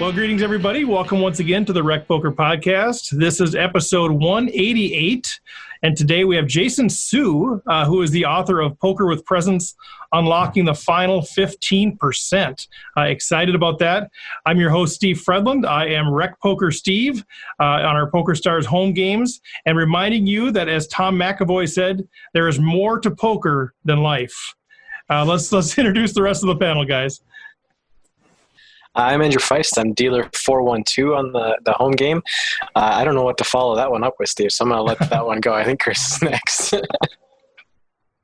Well, greetings, everybody. Welcome once again to the Rekt Poker podcast. This is episode 188, and today we have Jason Su, who is the author of Poker with Presence, Unlocking the Final 15%. Excited about that. I'm your host, Steve Fredland. I am Rekt Poker Steve on our PokerStars home games, and reminding you that, as Tom McAvoy said, there is more to poker than life. Let's introduce the rest of the panel, guys. I'm Andrew Feist. I'm dealer 412 on the home game. I don't know what to follow that one up with, Steve, so I'm going to let that one go. I think Chris is next.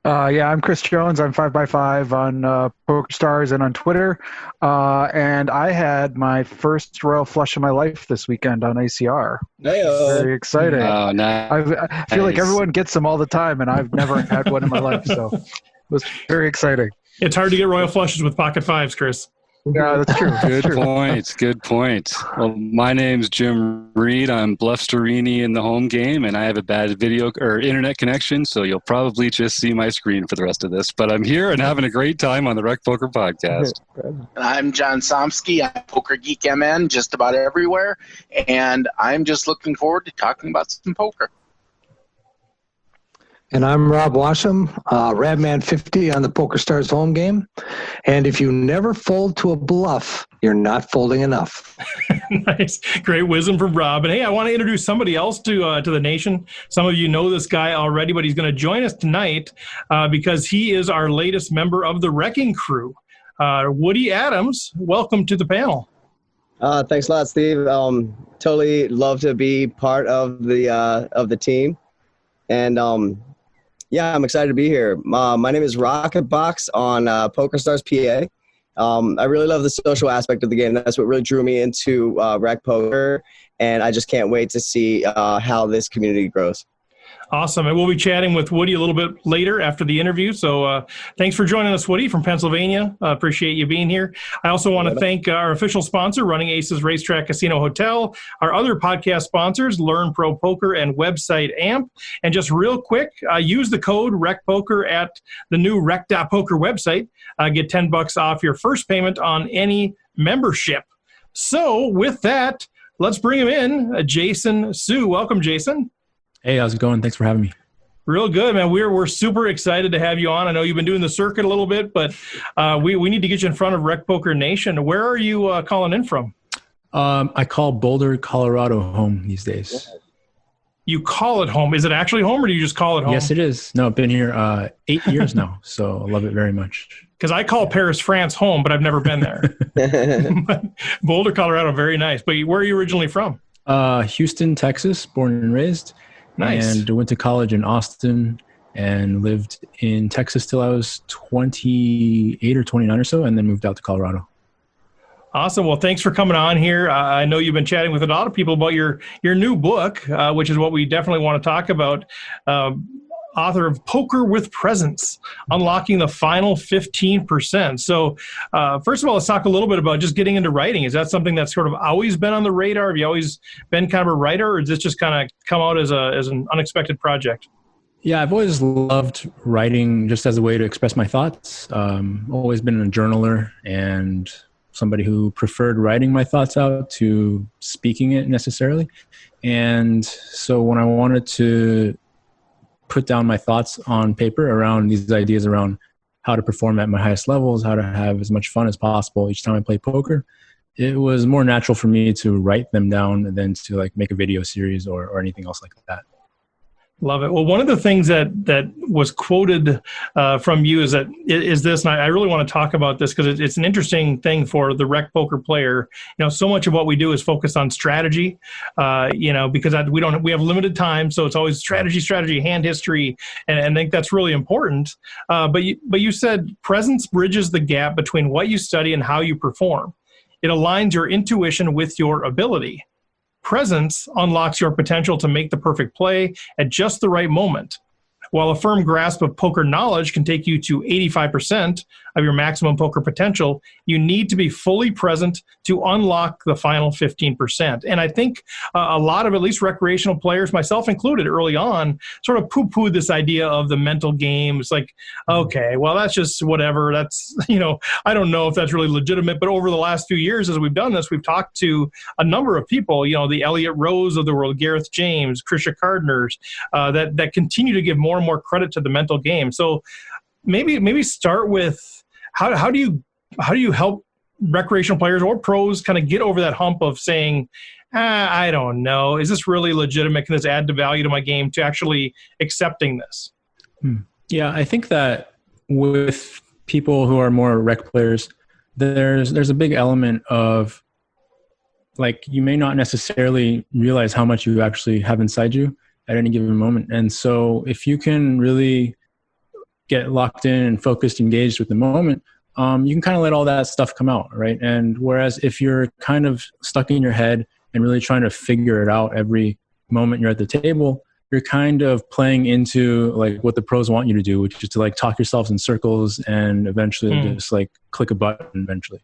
I'm Chris Jones. I'm 5x5 on PokerStars and on Twitter. And I had my first royal flush of my life this weekend on ACR. Hey-o. Very exciting. Oh, nice. I feel like everyone gets them all the time, and I've never had one in my life, so it was very exciting. It's hard to get royal flushes with pocket fives, Chris. Yeah, that's true. Good point. Well, my name's Jim Reed. I'm Bluffsterini in the home game, and I have a bad video or internet connection, so you'll probably just see my screen for the rest of this. But I'm here and having a great time on the Rekt Poker podcast. I'm John Somsky. I'm Poker Geek MN just about everywhere, and I'm just looking forward to talking about some poker. And I'm Rob Washam, Radman50 on the PokerStars home game. And if you never fold to a bluff, you're not folding enough. Nice. Great wisdom from Rob. And hey, I want to introduce somebody else to the nation. Some of you know this guy already, but he's going to join us tonight because he is our latest member of the Wrecking Crew. Woody Adams, welcome to the panel. Thanks a lot, Steve. Totally love to be part of the team. And yeah, I'm excited to be here. My name is Rocketbox on PokerStars PA. I really love the social aspect of the game. That's what really drew me into Rekt Poker, and I just can't wait to see how this community grows. Awesome. And we'll be chatting with Woody a little bit later after the interview. So thanks for joining us, Woody, from Pennsylvania. Appreciate you being here. I also want to thank our official sponsor, Running Aces Racetrack Casino Hotel, our other podcast sponsors, Learn Pro Poker and website AMP. And just real quick, use the code Rekt Poker at the new Rekt.Poker website. Get $10 off your first payment on any membership. So with that, let's bring him in. Jason Su. Welcome, Jason. Hey, how's it going? Thanks for having me. Real good, man. We're super excited to have you on. I know you've been doing the circuit a little bit, but we need to get you in front of Rekt Poker Nation. Where are you calling in from? I call Boulder, Colorado home these days. You call it home. Is it actually home, or do you just call it home? Yes, it is. No, I've been here 8 years now, so I love it very much. Because I call Paris, France home, but I've never been there. But Boulder, Colorado, very nice. But where are you originally from? Houston, Texas, born and raised. Nice. And went to college in Austin and lived in Texas till I was 28 or 29 or so, and then moved out to Colorado. Awesome. Well, thanks for coming on here. I know you've been chatting with a lot of people about your new book, which is what we definitely want to talk about. Author of Poker with Presence, Unlocking the Final 15%. So first of all, let's talk a little bit about just getting into writing. Is that something that's sort of always been on the radar? Have you always been kind of a writer, or does this just kind of come out as an unexpected project? Yeah, I've always loved writing just as a way to express my thoughts. Always been a journaler and somebody who preferred writing my thoughts out to speaking it necessarily. And so when I wanted to put down my thoughts on paper around these ideas around how to perform at my highest levels, how to have as much fun as possible each time I play poker, it was more natural for me to write them down than to like make a video series or anything else like that. Love it. Well, one of the things that was quoted from you is this, and I really want to talk about this because it's an interesting thing for the Rekt Poker player. You know, so much of what we do is focused on strategy, because we have limited time, so it's always strategy, hand history, and I think that's really important. But you said presence bridges the gap between what you study and how you perform. It aligns your intuition with your ability. Presence unlocks your potential to make the perfect play at just the right moment. while a firm grasp of poker knowledge can take you to 85% of your maximum poker potential, you need to be fully present to unlock the final 15%. And I think a lot of at least recreational players, myself included early on, sort of poo-pooed this idea of the mental game. It's like, okay, well, that's just whatever. That's, I don't know if that's really legitimate. But over the last few years, as we've done this, we've talked to a number of people, the Elliot Rose of the world, Gareth James, Krisha Cardners, that continue to give more and more credit to the mental game. So maybe start with how do you help recreational players or pros kind of get over that hump of saying, I don't know, is this really legitimate? Can this add the value to my game, to actually accepting this? Yeah, I think that with people who are more rec players, there's a big element of, like, you may not necessarily realize how much you actually have inside you at any given moment. And so if you can really get locked in and focused, engaged with the moment, you can kind of let all that stuff come out, right? And whereas if you're kind of stuck in your head and really trying to figure it out every moment you're at the table, you're kind of playing into like what the pros want you to do, which is to like talk yourselves in circles and eventually just like click a button eventually.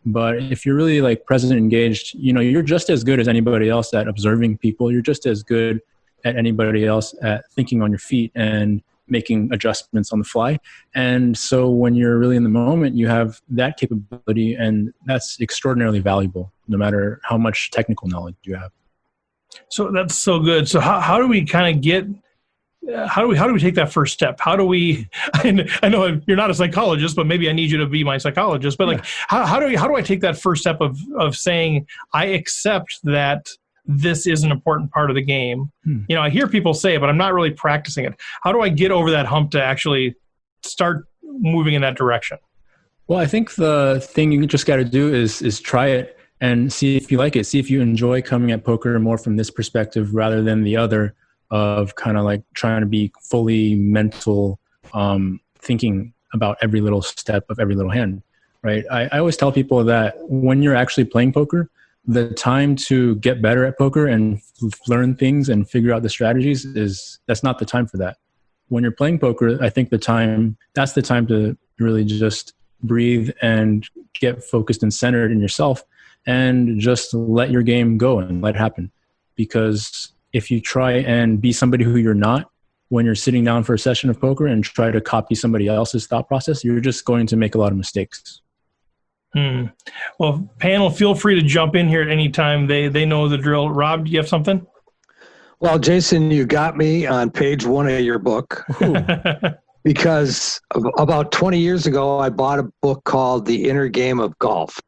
But if you're really like present and engaged, you're just as good as anybody else at observing people. You're just as good at anybody else at thinking on your feet and making adjustments on the fly. And so when you're really in the moment, you have that capability, and that's extraordinarily valuable, no matter how much technical knowledge you have. So that's so good. So how do we kind of get, how do we take that first step? How do we, I know you're not a psychologist, but maybe I need you to be my psychologist, but like, how do I take that first step of saying, I accept that this is an important part of the game? I hear people say it, but I'm not really practicing it. How do I get over that hump to actually start moving in that direction? Well, I think the thing you just got to do is try it and see if you like it. See if you enjoy coming at poker more from this perspective rather than the other of kind of like trying to be fully mental, thinking about every little step of every little hand, right? I always tell people that when you're actually playing poker, the time to get better at poker and learn things and figure out the strategies that's not the time for that. When you're playing poker, I think that's the time to really just breathe and get focused and centered in yourself and just let your game go and let it happen. Because if you try and be somebody who you're not when you're sitting down for a session of poker and try to copy somebody else's thought process, you're just going to make a lot of mistakes. Well, panel, feel free to jump in here at any time. They know the drill. Rob, do you have something? Well, Jason, you got me on page 1 of your book. Because about 20 years ago, I bought a book called The Inner Game of Golf.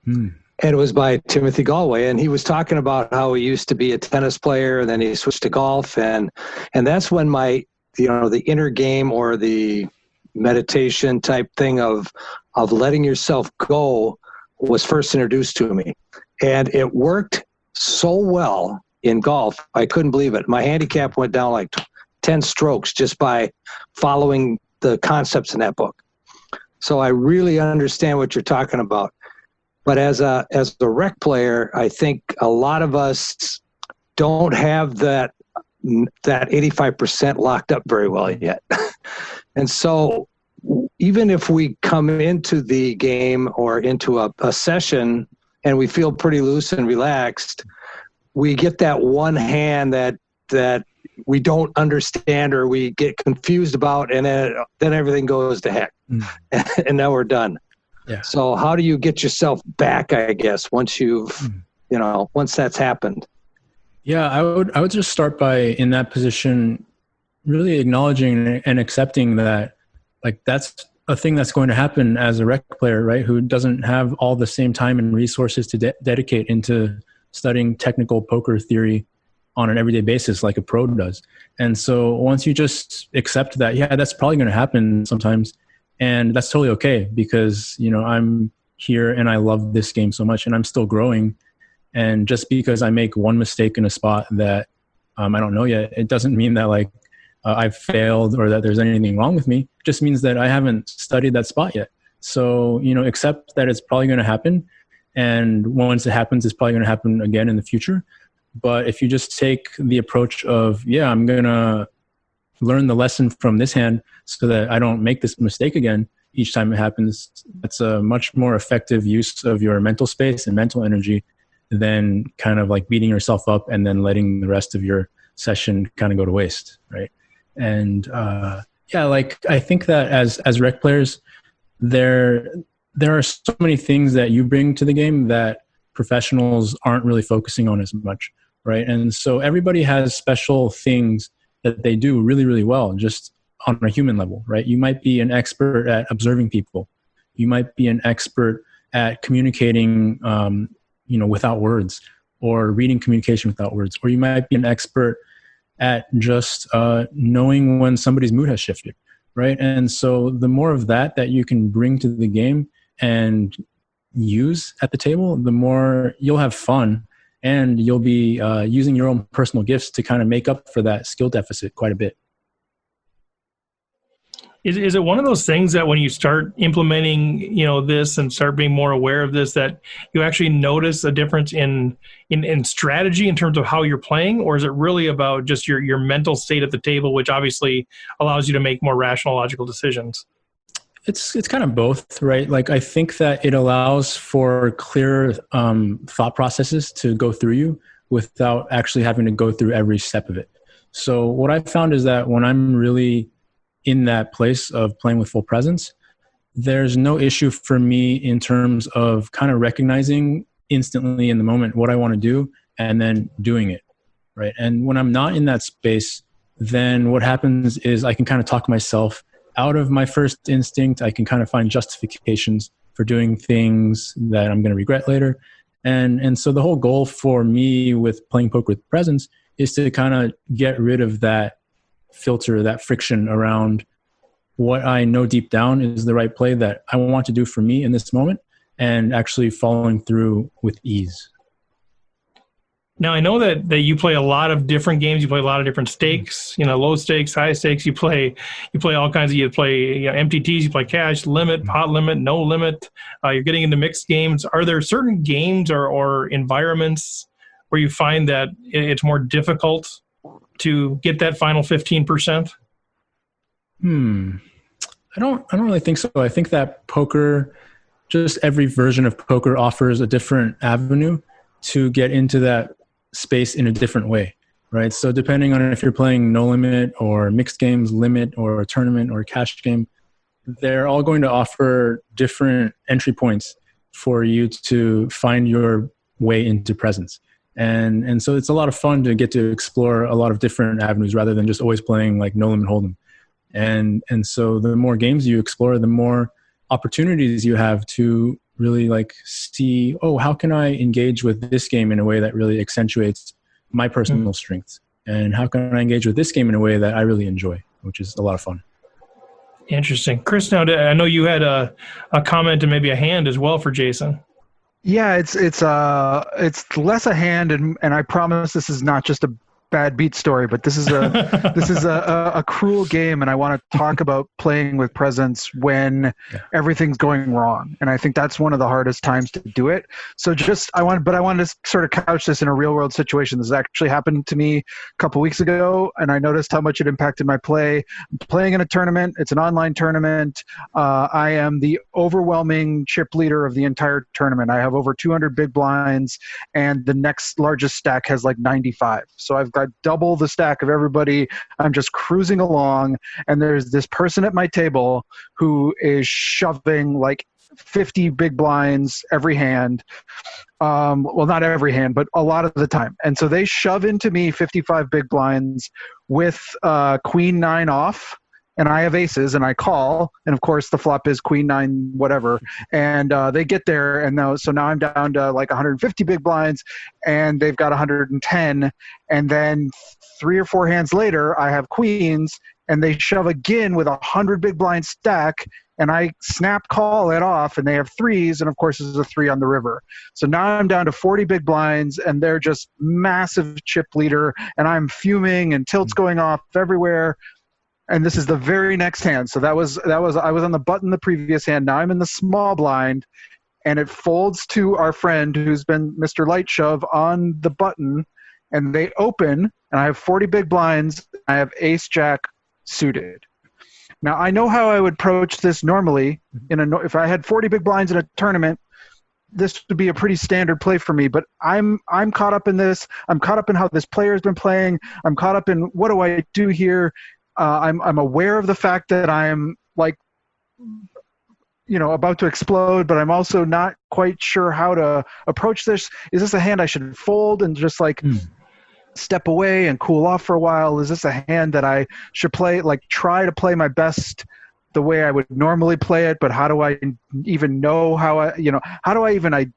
And it was by Timothy Galway. And he was talking about how he used to be a tennis player, and then he switched to golf. And that's when the inner game, or the meditation type thing of letting yourself go, was first introduced to me. And it worked so well in golf, I couldn't believe it. My handicap went down like 10 strokes just by following the concepts in that book. So I really understand what you're talking about. But as a rec player, I think a lot of us don't have that 85% locked up very well yet. And so even if we come into the game or into a session and we feel pretty loose and relaxed, we get that one hand that we don't understand or we get confused about, and then everything goes to heck. And now we're done. Yeah. So how do you get yourself back, I guess, once once that's happened? Yeah, I would just start by, in that position, really acknowledging and accepting that, like, that's a thing that's going to happen as a rec player, right? Who doesn't have all the same time and resources to dedicate into studying technical poker theory on an everyday basis like a pro does. And so once you just accept that, yeah, that's probably going to happen sometimes. And that's totally okay, because, I'm here and I love this game so much and I'm still growing. And just because I make one mistake in a spot that I don't know yet, it doesn't mean that I've failed or that there's anything wrong with me. It just means that I haven't studied that spot yet. So, accept that it's probably going to happen. And once it happens, it's probably going to happen again in the future. But if you just take the approach of, yeah, I'm going to learn the lesson from this hand so that I don't make this mistake again each time it happens. That's a much more effective use of your mental space and mental energy than kind of like beating yourself up and then letting the rest of your session kind of go to waste, right? And yeah, like I think that as rec players, there are so many things that you bring to the game that professionals aren't really focusing on as much, right? And so everybody has special things that they do really, really well, just on a human level, right? You might be an expert at observing people. You might be an expert at communicating, without words, or reading communication without words. Or you might be an expert at just knowing when somebody's mood has shifted, right? And so the more of that you can bring to the game and use at the table, the more you'll have fun, and you'll be using your own personal gifts to kind of make up for that skill deficit quite a bit. Is it one of those things that when you start implementing, this and start being more aware of this, that you actually notice a difference in strategy in terms of how you're playing? Or is it really about just your mental state at the table, which obviously allows you to make more rational, logical decisions? It's kind of both, right? Like I think that it allows for clear thought processes to go through you without actually having to go through every step of it. So what I've found is that when I'm really in that place of playing with full presence, there's no issue for me in terms of kind of recognizing instantly in the moment what I want to do and then doing it, right? And when I'm not in that space, then what happens is I can kind of talk myself out of my first instinct. I can kind of find justifications for doing things that I'm going to regret later. And so the whole goal for me with playing poker with presence is to kind of get rid of that filter, that friction around what I know deep down is the right play that I want to do for me in this moment, and actually following through with ease. Now, I know that you play a lot of different games. You play a lot of different stakes, low stakes, high stakes. You play all kinds of, you play MTTs, you play cash, limit, pot limit, no limit. You're getting into mixed games. Are there certain games or environments where you find that it's more difficult to get that final 15%? I don't really think so. I think that poker, just every version of poker offers a different avenue to get into that space in a different way, right? So depending on if you're playing no limit or mixed games, limit, or a tournament or a cash game, they're all going to offer different entry points for you to find your way into presence. And so it's a lot of fun to get to explore a lot of different avenues rather than just always playing like no limit hold'em. And so the more games you explore, the more opportunities you have to really like see, how can I engage with this game in a way that really accentuates my personal strengths? And how can I engage with this game in a way that I really enjoy, which is a lot of fun. Interesting. Chris, now I know you had a comment and maybe a hand as well for Jason. Yeah, it's less a hand, and I promise this is not just a bad beat story, but this is a cruel game, and I want to talk about playing with presence when everything's going wrong, and I think that's one of the hardest times to do it. So I wanted to sort of couch this in a real world situation. This actually happened to me a couple weeks ago, and I noticed how much it impacted my play. I'm playing in a tournament. It's an online tournament. I am the overwhelming chip leader of the entire tournament. I have over 200 big blinds, and the next largest stack has like 95. So I've got double the stack of everybody. I'm just cruising along, and there's this person at my table who is shoving like 50 big blinds every hand. Well, not every hand, but a lot of the time. And so they shove into me 55 big blinds with queen 9 off, and I have aces, and I call, and of course the flop is queen 9 whatever, and they get there, and so now I'm down to like 150 big blinds, and they've got 110, and then 3 or 4 hands later I have queens, and they shove again with 100 big blind stack, and I snap call it off, and they have threes, and of course there's a 3 on the river. So now I'm down to 40 big blinds, and they're just massive chip leader, and I'm fuming, and tilts going off everywhere. And this is the very next hand. So I was on the button the previous hand. Now I'm in the small blind, and it folds to our friend who's been Mr. Light Shove on the button, and they open, and I have 40 big blinds. I have ace jack suited. Now, I know how I would approach this normally. If I had 40 big blinds in a tournament, this would be a pretty standard play for me. But I'm caught up in this. I'm caught up in how this player has been playing. I'm caught up in what do I do here. I'm aware of the fact that I'm like, about to explode, but I'm also not quite sure how to approach this. Is this a hand I should fold and just step away and cool off for a while? Is this a hand that I should play, try to play my best the way I would normally play it, but how do I even know how do I even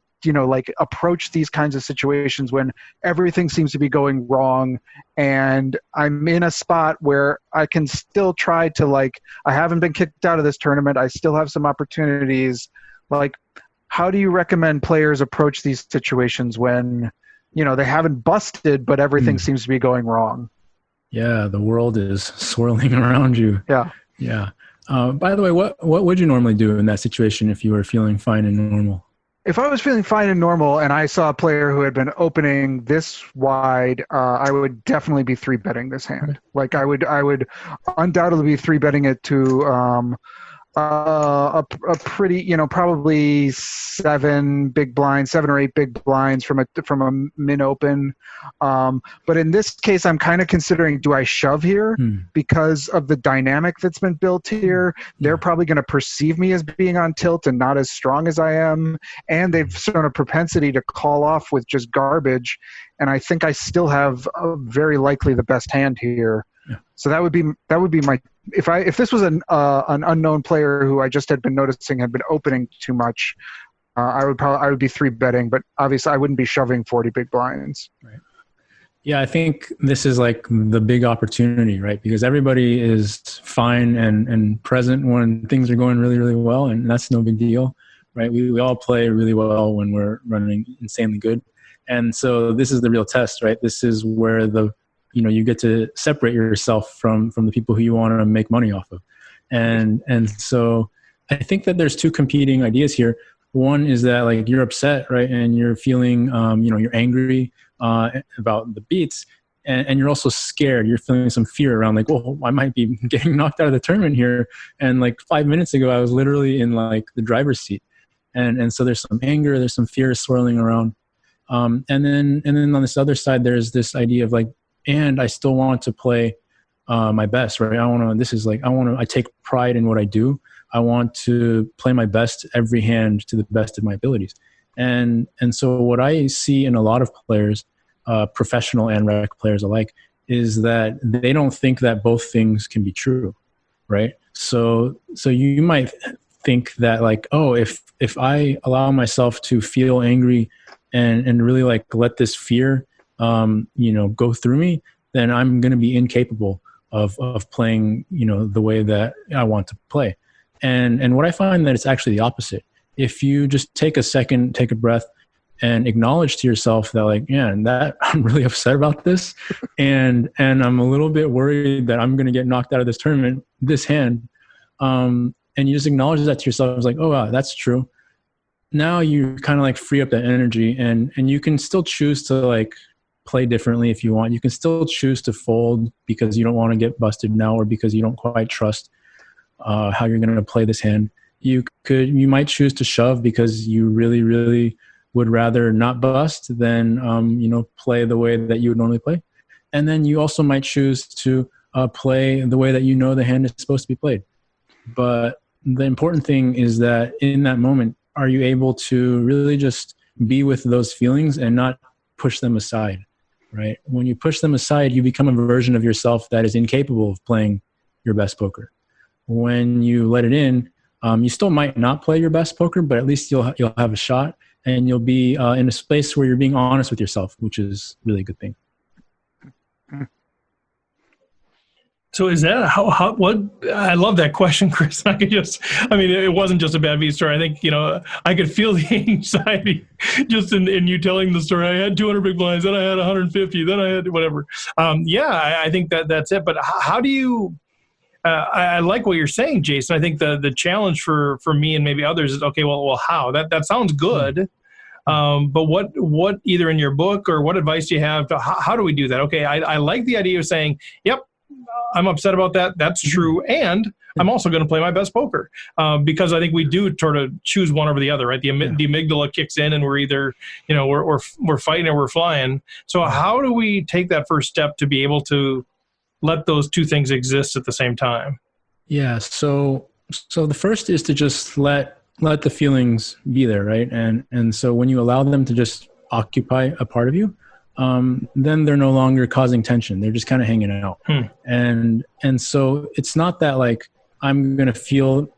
approach these kinds of situations when everything seems to be going wrong and I'm in a spot where I can still try to I haven't been kicked out of this tournament. I still have some opportunities. How do you recommend players approach these situations when, they haven't busted, but everything seems to be going wrong? Yeah. The world is swirling around you. Yeah. Yeah. By the way, what would you normally do in that situation if you were feeling fine and normal? If I was feeling fine and normal and I saw a player who had been opening this wide, I would definitely be 3-betting this hand. I would undoubtedly be 3-betting it to a pretty, probably 7 or 8 big blinds from a min open. But in this case, I'm kind of considering, do I shove here because of the dynamic that's been built here? They're probably going to perceive me as being on tilt and not as strong as I am. And they've shown a propensity to call off with just garbage. And I think I still have very likely the best hand here. Yeah. So that would be my, if this was an unknown player who I just had been noticing had been opening too much, I would be 3-betting, but obviously I wouldn't be shoving 40 big blinds. Right. Yeah, I think this is the big opportunity, right? Because everybody is fine and present when things are going really, really well, and that's no big deal, right? We all play really well when we're running insanely good. And so this is the real test, right? This is where you get to separate yourself from the people who you want to make money off of. And so I think that there's 2 competing ideas here. One is that you're upset, right? And you're feeling, you're angry about the beats, and you're also scared. You're feeling some fear around I might be getting knocked out of the tournament here. And 5 minutes ago, I was literally in the driver's seat. And so there's some anger, there's some fear swirling around. And then on this other side, there's this idea of and I still want to play my best, right? I take pride in what I do. I want to play my best every hand to the best of my abilities. And so what I see in a lot of players, professional and rec players alike, is that they don't think that both things can be true, right? So you might think that if I allow myself to feel angry and really let this fear go through me, then I'm going to be incapable of playing, the way that I want to play. And what I find that it's actually the opposite. If you just take a second, take a breath, and acknowledge to yourself that I'm really upset about this, and I'm a little bit worried that I'm going to get knocked out of this tournament, this hand, and you just acknowledge that to yourself. It's oh, wow, that's true. Now you kind of free up that energy, and you can still choose to play differently if you want. You can still choose to fold because you don't want to get busted now, or because you don't quite trust how you're going to play this hand. You might choose to shove because you really, really would rather not bust than play the way that you would normally play. And then you also might choose to play the way that the hand is supposed to be played. But the important thing is that in that moment, are you able to really just be with those feelings and not push them aside, right? When you push them aside, you become a version of yourself that is incapable of playing your best poker. When you let it in, you still might not play your best poker, but at least you'll have a shot, and you'll be in a space where you're being honest with yourself, which is really a good thing. So is that what I love that question, Chris. It wasn't just a bad beat story. I think, I could feel the anxiety just in you telling the story. I had 200 big blinds, then I had 150, then I had whatever. I think that's it. But how do you, I like what you're saying, Jason. I think the challenge for me and maybe others is, okay, well, how? That sounds good. But what either in your book or what advice do you have to, how do we do that? Okay, I like the idea of saying, yep, I'm upset about that. That's true. And I'm also going to play my best poker because I think we do sort of choose one over the other, right? The amygdala kicks in and we're either, we're fighting or we're flying. So how do we take that first step to be able to let those two things exist at the same time? Yeah. So the first is to just let the feelings be there, right? And so when you allow them to just occupy a part of you, then they're no longer causing tension. They're just kind of hanging out. And so it's not that like I'm going to feel,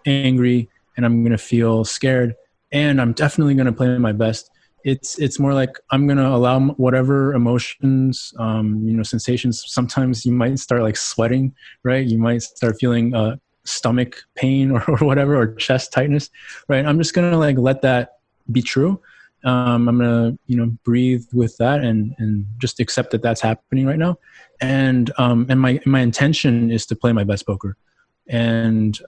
angry and I'm going to feel scared and I'm definitely going to play my best. It's more like I'm going to allow whatever emotions, sensations. Sometimes you might start like sweating, right? You might start feeling stomach pain or whatever, or chest tightness, right? I'm just going to like let that be true. I'm going to, breathe with that and just accept that that's happening right now. And my intention is to play my best poker. And,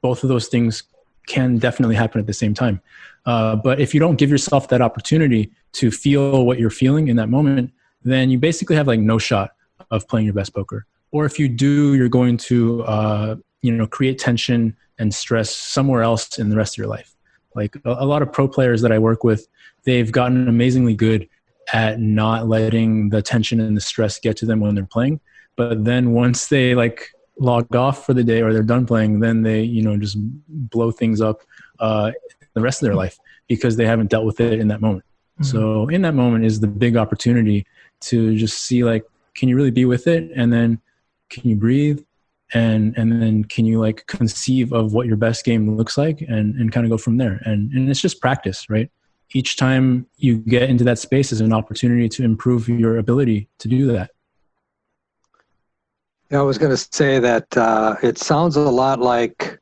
both of those things can definitely happen at the same time. But if you don't give yourself that opportunity to feel what you're feeling in that moment, then you basically have like no shot of playing your best poker. Or if you do, you're going to, create tension and stress somewhere else in the rest of your life. Like a lot of pro players that I work with, they've gotten amazingly good at not letting the tension and the stress get to them when they're playing. But then once they like log off for the day or they're done playing, then they, just blow things up the rest of their life because they haven't dealt with it in that moment. Mm-hmm. So in that moment is the big opportunity to just see like, can you really be with it? And then can you breathe? And then can you like conceive of what your best game looks like and kind of go from there. And it's just practice, right? Each time you get into that space is an opportunity to improve your ability to do that. Yeah, I was going to say that it sounds a lot like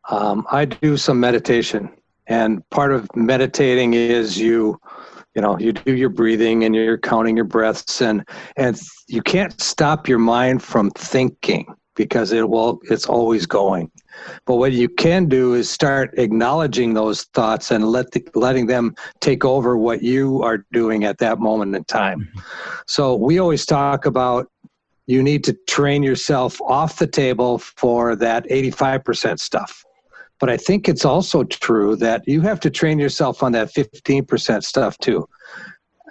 I do some meditation, and part of meditating is you do your breathing and you're counting your breaths, and you can't stop your mind from thinking, because it's always going. But what you can do is start acknowledging those thoughts and letting them take over what you are doing at that moment in time. So we always talk about you need to train yourself off the table for that 85% stuff. But I think it's also true that you have to train yourself on that 15% stuff too.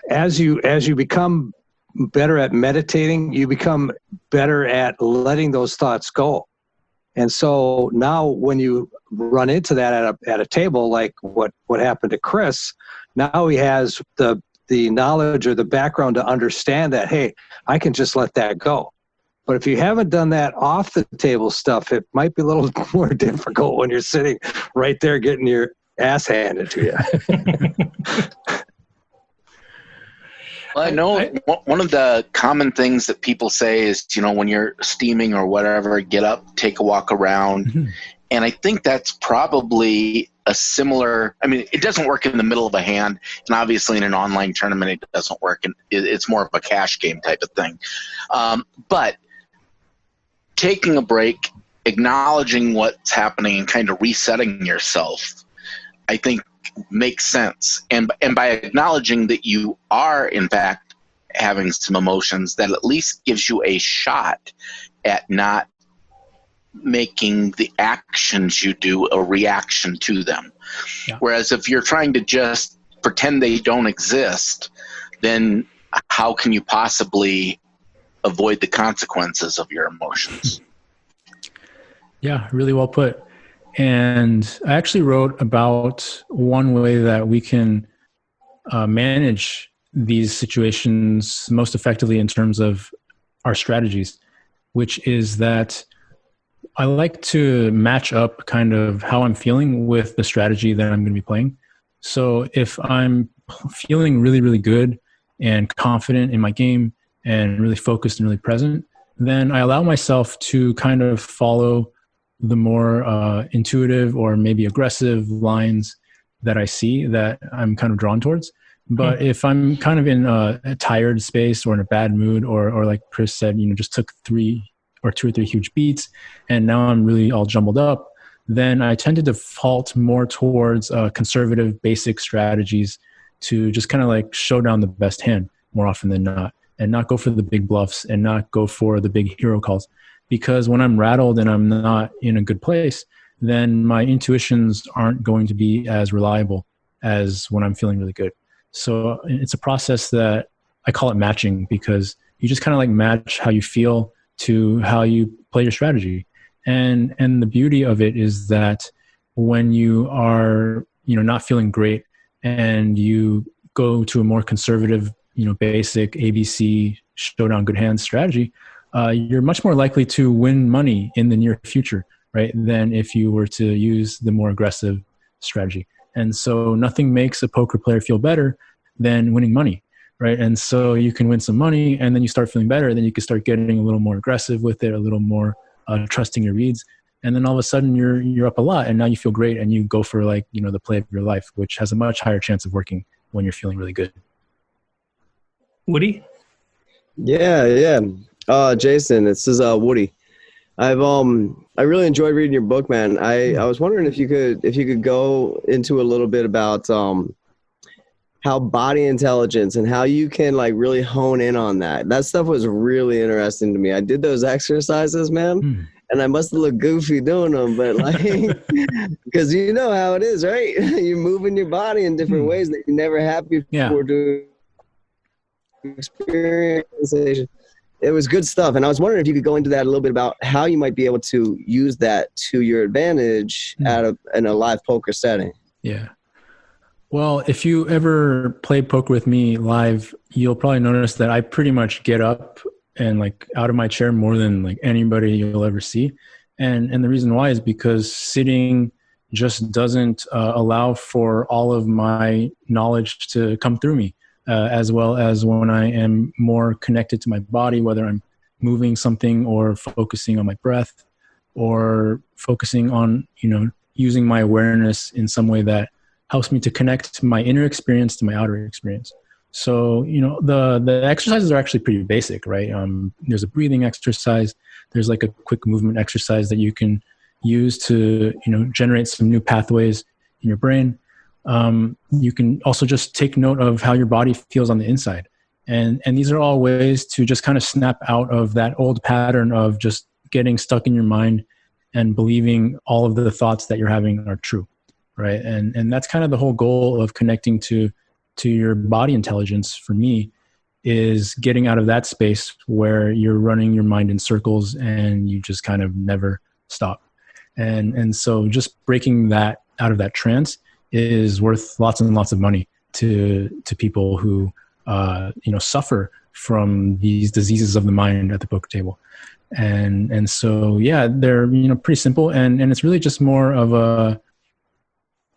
As you become better at meditating, you become better at letting those thoughts go. And so now when you run into that at a table, like what happened to Chris, now he has the knowledge or the background to understand that, hey, I can just let that go. But if you haven't done that off the table stuff, it might be a little more difficult when you're sitting right there getting your ass handed to you. Well, I know one of the common things that people say is, when you're steaming or whatever, get up, take a walk around. Mm-hmm. And I think that's probably a similar, it doesn't work in the middle of a hand. And obviously in an online tournament, it doesn't work. And it's more of a cash game type of thing. But taking a break, acknowledging what's happening and kind of resetting yourself, I think makes sense. And by acknowledging that you are in fact having some emotions, that at least gives you a shot at not making the actions you do a reaction to them. Yeah. Whereas if you're trying to just pretend they don't exist, then how can you possibly avoid the consequences of your emotions? Yeah, really well put. And I actually wrote about one way that we can manage these situations most effectively in terms of our strategies, which is that I like to match up kind of how I'm feeling with the strategy that I'm going to be playing. So if I'm feeling really, really good and confident in my game and really focused and really present, then I allow myself to kind of follow the more intuitive or maybe aggressive lines that I see that I'm kind of drawn towards. But if I'm kind of in a tired space or in a bad mood, or like Chris said, just took 2 or 3 huge beats and now I'm really all jumbled up, then I tend to default more towards conservative basic strategies to just kind of like show down the best hand more often than not. and not go for the big bluffs and not go for the big hero calls. Because when I'm rattled and I'm not in a good place, then my intuitions aren't going to be as reliable as when I'm feeling really good. So it's a process that I call it matching, because you just kind of like match how you feel to how you play your strategy. And the beauty of it is that when you are, not feeling great and you go to a more conservative, basic ABC showdown good hands strategy, you're much more likely to win money in the near future, right, than if you were to use the more aggressive strategy. And so nothing makes a poker player feel better than winning money, right? And so you can win some money and then you start feeling better. Then you can start getting a little more aggressive with it, a little more trusting your reads. And then all of a sudden you're up a lot and now you feel great and you go for the play of your life, which has a much higher chance of working when you're feeling really good. Woody? Yeah. Jason, this is Woody. I really enjoyed reading your book, man. I was wondering if you could go into a little bit about how body intelligence and how you can really hone in on that. That stuff was really interesting to me. I did those exercises, man, and I must have looked goofy doing them, but because you know how it is, right? You're moving your body in different ways that you never have before to experience. It was good stuff. And I was wondering if you could go into that a little bit about how you might be able to use that to your advantage in a live poker setting. Yeah. Well, if you ever play poker with me live, you'll probably notice that I pretty much get up and out of my chair more than anybody you'll ever see. And the reason why is because sitting just doesn't allow for all of my knowledge to come through me. As well as when I am more connected to my body, whether I'm moving something or focusing on my breath or focusing on, using my awareness in some way that helps me to connect my inner experience to my outer experience. So, the exercises are actually pretty basic, right? There's a breathing exercise. There's a quick movement exercise that you can use to, generate some new pathways in your brain. You can also just take note of how your body feels on the inside. And these are all ways to just kind of snap out of that old pattern of just getting stuck in your mind and believing all of the thoughts that you're having are true, right? And that's kind of the whole goal of connecting to your body intelligence for me, is getting out of that space where you're running your mind in circles and you just kind of never stop. And so just breaking that out of that trance is worth lots and lots of money to people who suffer from these diseases of the mind at the poker table. And so they're pretty simple, and it's really just more of a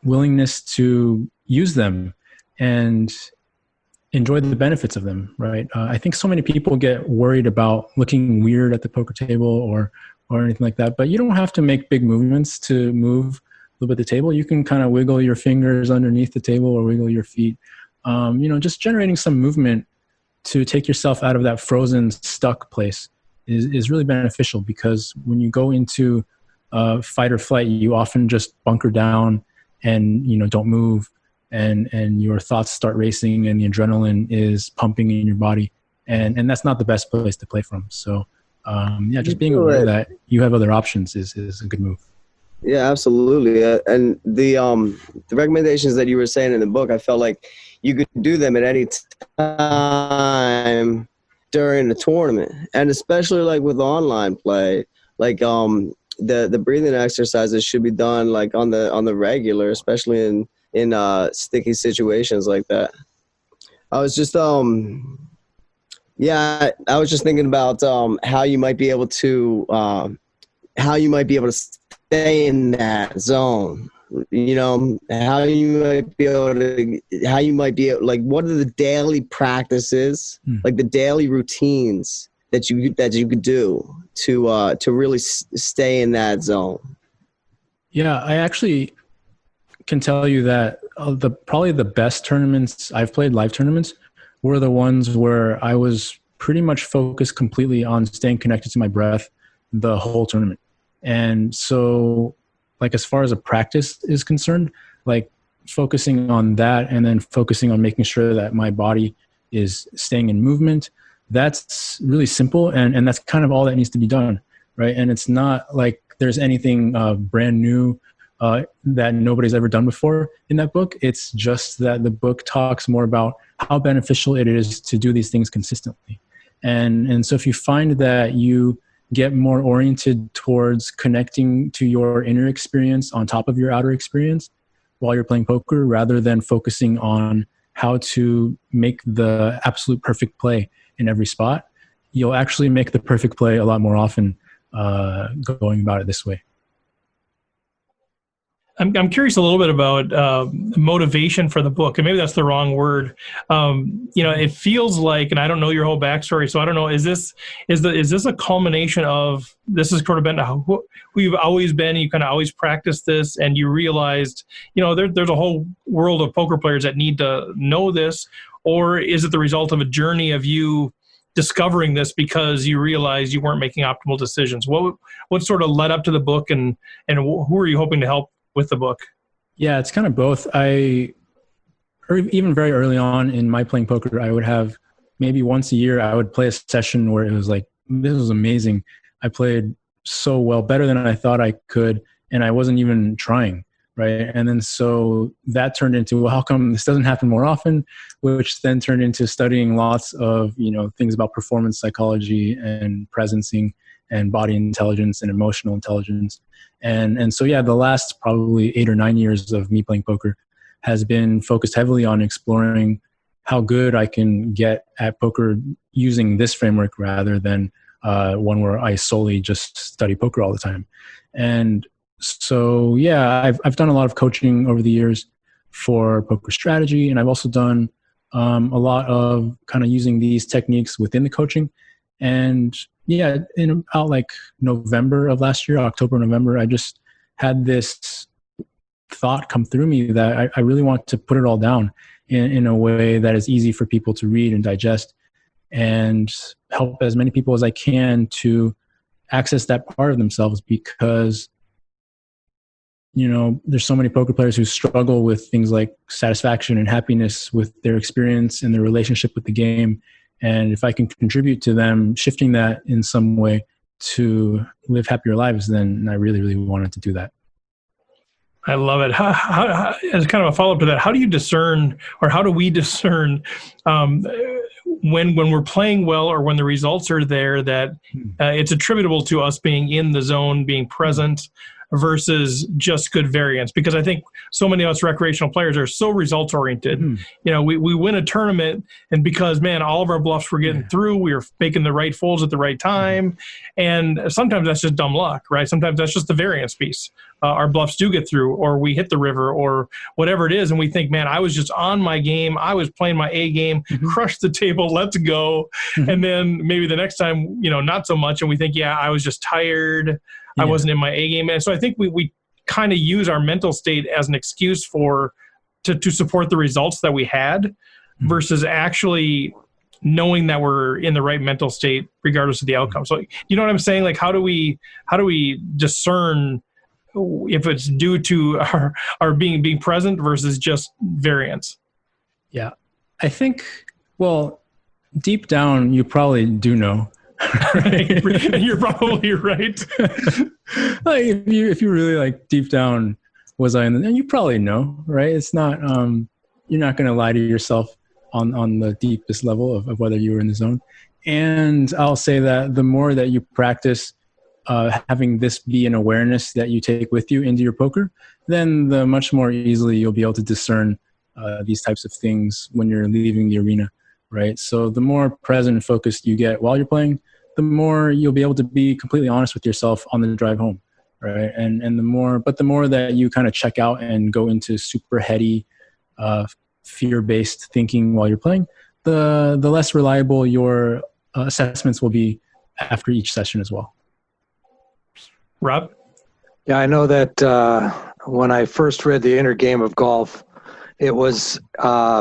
willingness to use them and enjoy the benefits of them, right? I think so many people get worried about looking weird at the poker table or anything like that, but you don't have to make big movements to move a little bit the table. You can kind of wiggle your fingers underneath the table or wiggle your feet. Just generating some movement to take yourself out of that frozen, stuck place is really beneficial, because when you go into fight or flight, you often just bunker down and don't move, and your thoughts start racing and the adrenaline is pumping in your body, and that's not the best place to play from. So just being aware that you have other options is a good move. Yeah, absolutely. And the recommendations that you were saying in the book, I felt like you could do them at any time during the tournament, and especially with online play, the breathing exercises should be done on the regular, especially in sticky situations like that. I was just thinking about how you might be able to stay in that zone, how you might be what are the daily practices, the daily routines that you could do to really stay in that zone. Yeah, I actually can tell you that probably the best tournaments I've played, live tournaments, were the ones where I was pretty much focused completely on staying connected to my breath the whole tournament. And so as far as a practice is concerned, focusing on that and then focusing on making sure that my body is staying in movement, that's really simple, and that's kind of all that needs to be done, right? And it's not like there's anything brand new that nobody's ever done before in that book. It's just that the book talks more about how beneficial it is to do these things consistently. And so if you find that you get more oriented towards connecting to your inner experience on top of your outer experience while you're playing poker, rather than focusing on how to make the absolute perfect play in every spot, you'll actually make the perfect play a lot more often going about it this way. I'm curious a little bit about motivation for the book, and maybe that's the wrong word. It feels like, and I don't know your whole backstory, so I don't know. Is this a culmination of, this has sort of been who you've always been? You kind of always practiced this, and you realized, there's a whole world of poker players that need to know this, or is it the result of a journey of you discovering this because you realized you weren't making optimal decisions? What sort of led up to the book, and who are you hoping to help with the book? Yeah, it's kind of both. Even very early on in my playing poker, I would have maybe once a year, I would play a session where it was like, this was amazing. I played so well, better than I thought I could, and I wasn't even trying, right? And then so that turned into, well, how come this doesn't happen more often? Which then turned into studying lots of, things about performance psychology and presencing and body intelligence and emotional intelligence. And so, yeah, the last probably 8 or 9 years of me playing poker has been focused heavily on exploring how good I can get at poker using this framework rather than one where I solely just study poker all the time. And so, yeah, I've done a lot of coaching over the years for poker strategy, and I've also done a lot of kind of using these techniques within the coaching. And yeah, in about like November of last year, October, November, I just had this thought come through me that I really want to put it all down in a way that is easy for people to read and digest, and help as many people as I can to access that part of themselves, because there's so many poker players who struggle with things like satisfaction and happiness with their experience and their relationship with the game. And if I can contribute to them shifting that in some way to live happier lives, then I really, really wanted to do that. I love it. How, as kind of a follow-up to that, how do you discern, or how do we discern when we're playing well, or when the results are there, that it's attributable to us being in the zone, being present, versus just good variance? Because I think so many of us recreational players are so results oriented. We win a tournament, and because, man, all of our bluffs were getting through, we were making the right folds at the right time. And sometimes that's just dumb luck, right? Sometimes that's just the variance piece. Our bluffs do get through, or we hit the river, or whatever it is, and we think, man, I was just on my game, I was playing my A game, crushed the table, let's go. And then maybe the next time, not so much, and we think, yeah, I was just tired, I wasn't in my A game. And so I think we kind of use our mental state as an excuse to support the results that we had, versus actually knowing that we're in the right mental state regardless of the outcome. So you know what I'm saying? Like, how do we discern if it's due to our being present versus just variance? Yeah, I think, well, deep down, you probably do know. Right? You're probably right. Like if you really like deep down, was I in the, and you probably know, right? It's not, you're not going to lie to yourself on the deepest level of whether you were in the zone. And I'll say that the more that you practice having this be an awareness that you take with you into your poker, then the much more easily you'll be able to discern these types of things when you're leaving the arena, right? So the more present and focused you get while you're playing, the more you'll be able to be completely honest with yourself on the drive home, right? And the more that you kind of check out and go into super heady, fear-based thinking while you're playing, the less reliable your assessments will be after each session as well. Rob? Yeah, I know that when I first read The Inner Game of Golf, it was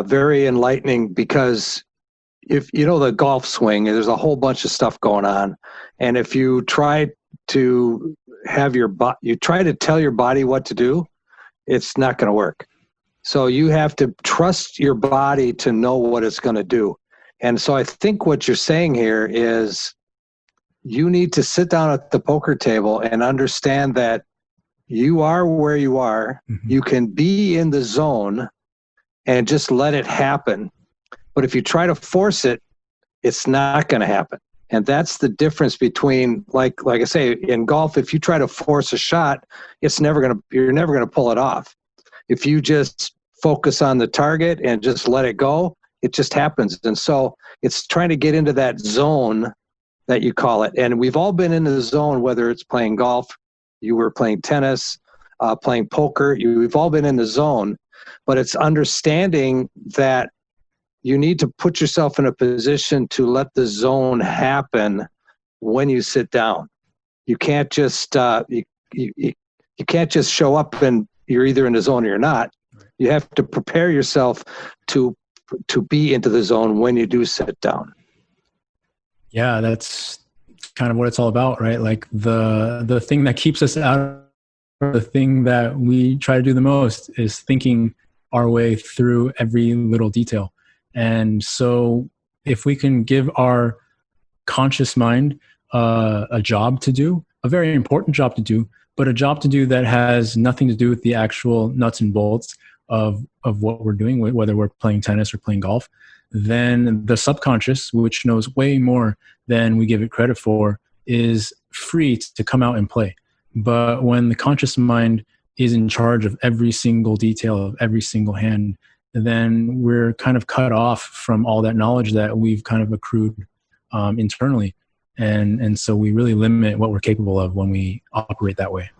very enlightening, because if you know the golf swing, there's a whole bunch of stuff going on. And if you try to have you try to tell your body what to do, it's not going to work. So you have to trust your body to know what it's going to do. And so I think what you're saying here is you need to sit down at the poker table and understand that you are where you are. Mm-hmm. You can be in the zone and just let it happen. But if you try to force it, it's not going to happen. And that's the difference between, like I say, in golf, if you try to force a shot, you're never going to pull it off. If you just focus on the target and just let it go, it just happens. And so it's trying to get into that zone that you call it. And we've all been in the zone, whether it's playing golf, you were playing tennis, playing poker, we've all been in the zone. But it's understanding that you need to put yourself in a position to let the zone happen when you sit down. You can't just you can't just show up and you're either in the zone or you're not. You have to prepare yourself to be into the zone when you do sit down. Yeah, that's kind of what it's all about, right? Like the thing that keeps us out, the thing that we try to do the most is thinking our way through every little detail. And so if we can give our conscious mind a job to do, a very important job to do, but a job to do that has nothing to do with the actual nuts and bolts of what we're doing, whether we're playing tennis or playing golf, then the subconscious, which knows way more than we give it credit for, is free to come out and play. But when the conscious mind is in charge of every single detail of every single hand, then we're kind of cut off from all that knowledge that we've kind of accrued internally. And so we really limit what we're capable of when we operate that way.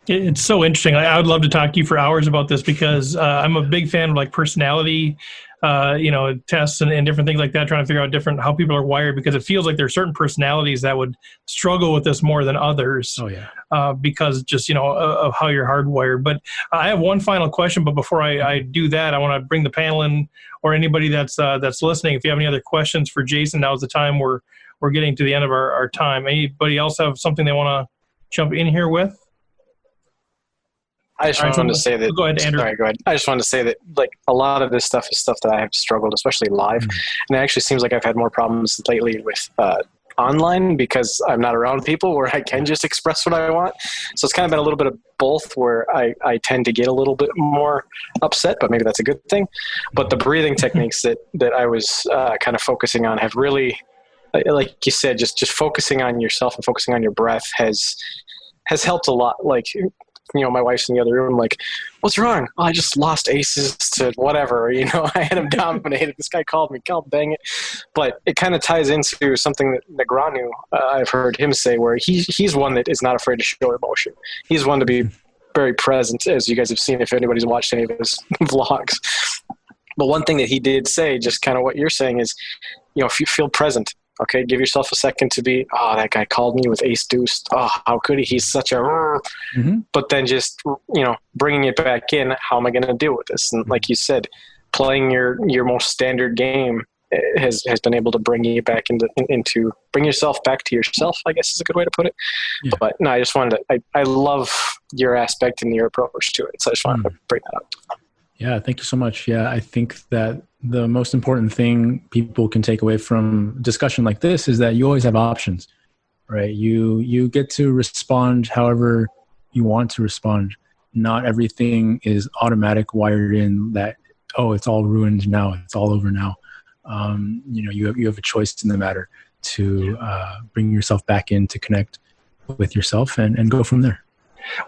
It's so interesting. I would love to talk to you for hours about this because I'm a big fan of like personality, tests and different things like that, trying to figure out how people are wired, because it feels like there are certain personalities that would struggle with this more than others. Oh, yeah. Because just, of how you're hardwired. But I have one final question, but before I do that, I want to bring the panel in, or anybody that's listening. If you have any other questions for Jason, now's the time. We're getting to the end of our time. Anybody else have something they want to jump in here with? I just wanted to say that. Go ahead, Andrew. Sorry, go ahead. I just wanted to say that, like, a lot of this stuff is stuff that I have struggled, especially live, and it actually seems like I've had more problems lately with online because I'm not around people where I can just express what I want. So it's kind of been a little bit of both, where I tend to get a little bit more upset, but maybe that's a good thing. But the breathing techniques that I was kind of focusing on have really, like you said, just focusing on yourself and focusing on your breath has helped a lot. Like, my wife's in the other room, like, what's wrong? Oh, I just lost aces to whatever, I had him dominated. This guy called me, God dang it. But it kind of ties into something that Negranu, I've heard him say, where he's one that is not afraid to show emotion. He's one to be very present, as you guys have seen if anybody's watched any of his vlogs. But one thing that he did say, just kind of what you're saying, is, if you feel present, okay, give yourself a second to be, that guy called me with ace deuce. Oh, how could he? He's such a... Mm-hmm. But then just, bringing it back in, how am I going to deal with this? And like you said, playing your most standard game has been able to bring you back into bring yourself back to yourself, I guess is a good way to put it. Yeah. But no, I just wanted to, I love your aspect and your approach to it. So I just wanted to bring that up. Yeah, thank you so much. Yeah, I think that the most important thing people can take away from a discussion like this is that you always have options, right? You get to respond however you want to respond. Not everything is automatic, wired in that, it's all ruined now, it's all over now. You have a choice in the matter to bring yourself back in to connect with yourself and go from there.